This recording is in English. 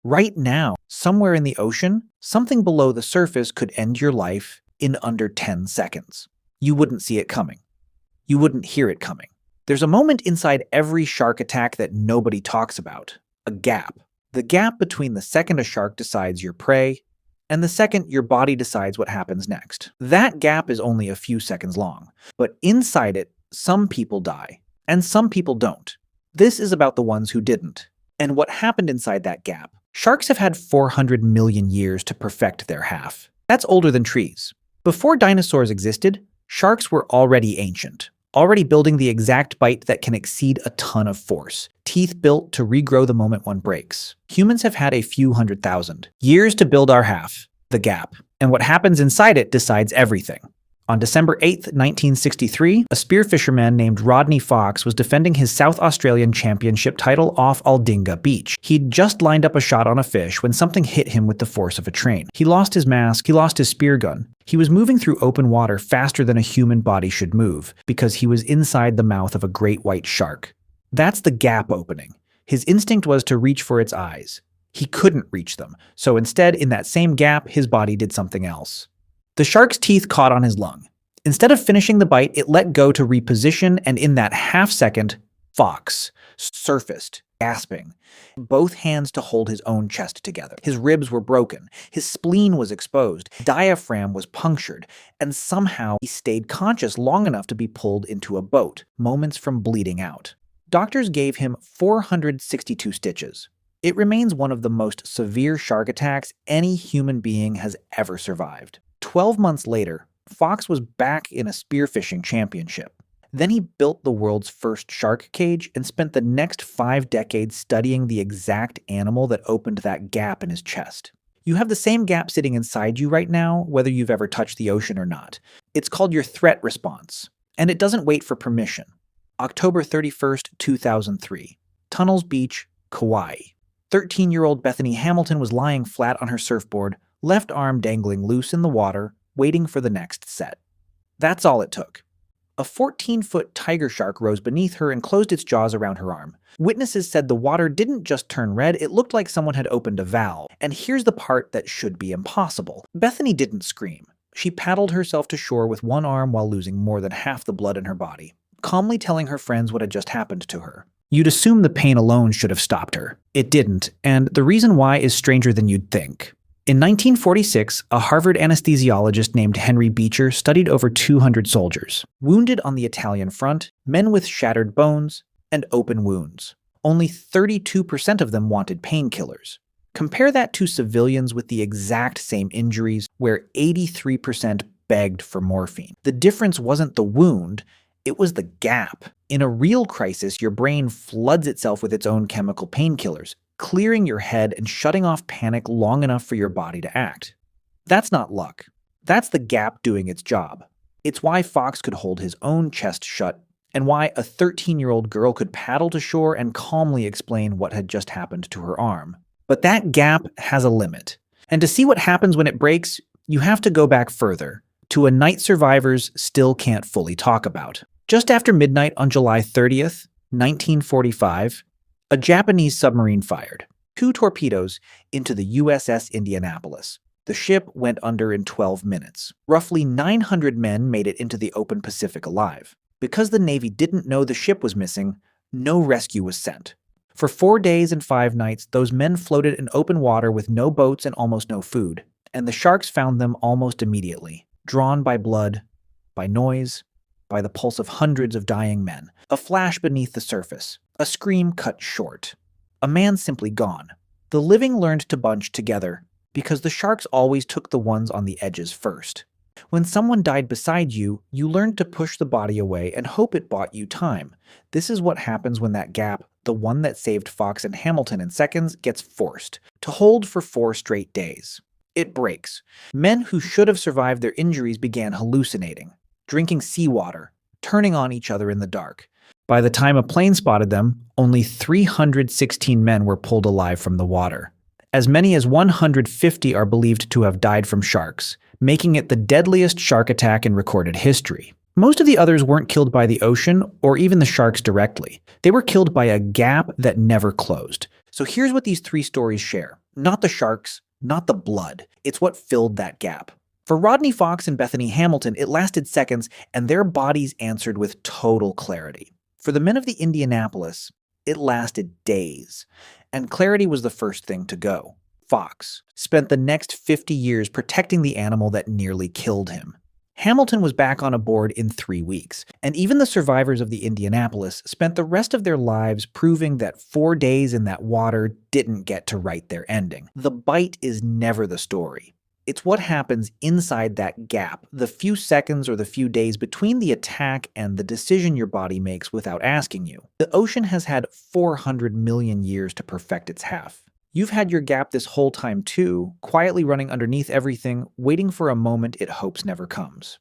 Right now, somewhere in the ocean, something below the surface could end your life in under 10 seconds. You wouldn't see it coming. You wouldn't hear it coming. There's a moment inside every shark attack that nobody talks about. A gap. The gap between the second a shark decides you're prey and the second your body decides what happens next. That gap is only a few seconds long, but inside it, some people die, and some people don't. This is about the ones who didn't, and what happened inside that gap. Sharks have had 400 million years to perfect their half. That's older than trees. Before dinosaurs existed, sharks were already ancient, already building the exact bite that can exceed a ton of force, teeth built to regrow the moment one breaks. Humans have had a few 100,000 years to build our half, the gap, and what happens inside it decides everything. On December 8, 1963, a spearfisherman named Rodney Fox was defending his South Australian championship title off Aldinga Beach. He'd just lined up a shot on a fish when something hit him with the force of a train. He lost his mask, he lost his spear gun. He was moving through open water faster than a human body should move, because he was inside the mouth of a great white shark. That's the gap opening. His instinct was to reach for its eyes. He couldn't reach them, so instead, in that same gap, his body did something else. The shark's teeth caught on his lung. Instead of finishing the bite, it let go to reposition, and in that half second, Fox surfaced, gasping, both hands to hold his own chest together. His ribs were broken, his spleen was exposed, diaphragm was punctured, and somehow he stayed conscious long enough to be pulled into a boat, moments from bleeding out. Doctors gave him 462 stitches. It remains one of the most severe shark attacks any human being has ever survived. 12 months later, Fox was back in a spearfishing championship. Then he built the world's first shark cage and spent the next 5 decades studying the exact animal that opened that gap in his chest. You have the same gap sitting inside you right now, whether you've ever touched the ocean or not. It's called your threat response, and it doesn't wait for permission. October 31st, 2003. Tunnels Beach, Kauai. 13-year-old Bethany Hamilton was lying flat on her surfboard, left arm dangling loose in the water, waiting for the next set. That's all it took. A 14-foot tiger shark rose beneath her and closed its jaws around her arm. Witnesses said the water didn't just turn red, it looked like someone had opened a valve. And here's the part that should be impossible. Bethany didn't scream. She paddled herself to shore with one arm while losing more than half the blood in her body, calmly telling her friends what had just happened to her. You'd assume the pain alone should have stopped her. It didn't, and the reason why is stranger than you'd think. In 1946, a Harvard anesthesiologist named Henry Beecher studied over 200 soldiers, wounded on the Italian front, men with shattered bones, and open wounds. Only 32% of them wanted painkillers. Compare that to civilians with the exact same injuries, where 83% begged for morphine. The difference wasn't the wound, it was the gap. In a real crisis, your brain floods itself with its own chemical painkillers, clearing your head and shutting off panic long enough for your body to act. That's not luck. That's the gap doing its job. It's why Fox could hold his own chest shut, and why a 13-year-old girl could paddle to shore and calmly explain what had just happened to her arm. But that gap has a limit. And to see what happens when it breaks, you have to go back further, to a night survivors still can't fully talk about. Just after midnight on July 30th, 1945, a Japanese submarine fired 2 torpedoes into the USS Indianapolis. The ship went under in 12 minutes. Roughly 900 men made it into the open Pacific alive. Because the Navy didn't know the ship was missing, no rescue was sent. For 4 days and 5 nights, those men floated in open water with no boats and almost no food. And the sharks found them almost immediately, drawn by blood, by noise, by the pulse of hundreds of dying men. A flash beneath the surface. A scream cut short. A man simply gone. The living learned to bunch together, because the sharks always took the ones on the edges first. When someone died beside you, you learned to push the body away and hope it bought you time. This is what happens when that gap, the one that saved Fox and Hamilton in seconds, gets forced to hold for 4 straight days. It breaks. Men who should have survived their injuries began hallucinating, drinking seawater, turning on each other in the dark. By the time a plane spotted them, only 316 men were pulled alive from the water. As many as 150 are believed to have died from sharks, making it the deadliest shark attack in recorded history. Most of the others weren't killed by the ocean or even the sharks directly. They were killed by a gap that never closed. So here's what these 3 stories share. Not the sharks, not the blood. It's what filled that gap. For Rodney Fox and Bethany Hamilton, it lasted seconds, and their bodies answered with total clarity. For the men of the Indianapolis, it lasted days, and clarity was the first thing to go. Fox spent the next 50 years protecting the animal that nearly killed him. Hamilton was back on aboard in 3 weeks, and even the survivors of the Indianapolis spent the rest of their lives proving that 4 days in that water didn't get to write their ending. The bite is never the story. It's what happens inside that gap, the few seconds or the few days between the attack and the decision your body makes without asking you. The ocean has had 400 million years to perfect its half. You've had your gap this whole time too, quietly running underneath everything, waiting for a moment it hopes never comes.